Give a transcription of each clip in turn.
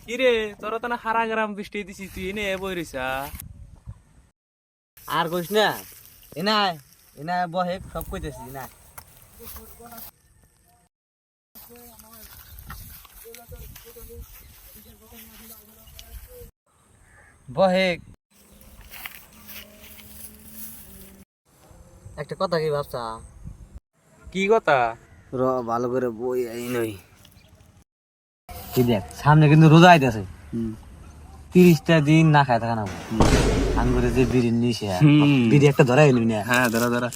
কিরে তোরা তো না হারা গ্রাম বৃষ্টি দিছিস তুই এনে বই রইছা। আর কইস না এনাই এনাই বহে সব কইতেছি না বহে একটা কথা কি ভাবছা কি কথা? র ভালো করে বই এই নই কি দেখ সামনে কিন্তু রোজা আইতাছে 30টা দিন না খায় থাকা না আঙ্গুরে যে বিড়ি নিছে বিড়ি একটা ধরাই নিবি না হ্যাঁ ধরা ধরা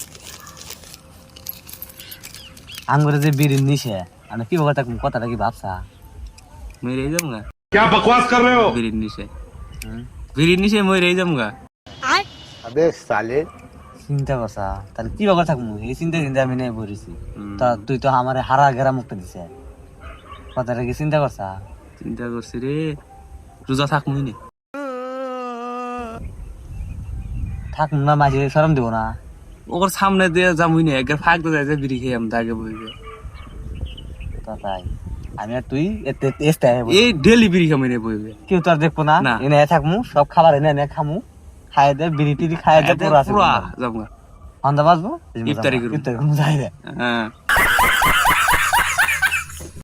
আঙ্গুরে যে বিড়ি নিছে আমি কি বলতা কথাটা কি ভাবছা মই রই যামগা। क्या बकवास कर रहे हो? বিড়ির নিচে মই রই যামগা। अबे साले চিন্তা করছা তাহলে কি বকর থাকবো এই চিন্তা চিন্তা আমি নেই বলেছি তা তুই তো আমারে হারা ঘেরা মুক্ত দিছে কথাটা কি চিন্তা করছা চিন্তা করছি রে রোজা থাকমুই নে। থাক না মাঝে শরম দিব না ওর সামনে দিয়ে যামুই নে একবার ফাঁক দিয়ে যায় বিড়ি খেয়ে আমরা আগে বইবে। তা তাই আমি আর তুই এতে এই ডেলি বিড়ি খামুই নে বইবে। কেউ তো আর দেখবো না না। এনে থাকমু সব খাবার এনে এনে খামু খাই দে বিড়ি টিড়ি খাই দে পুরো আছে পুরা যামগা। অন্ধ বাজবো ইফতারি করবো। ইফতারি করবো যাই রে হ্যাঁ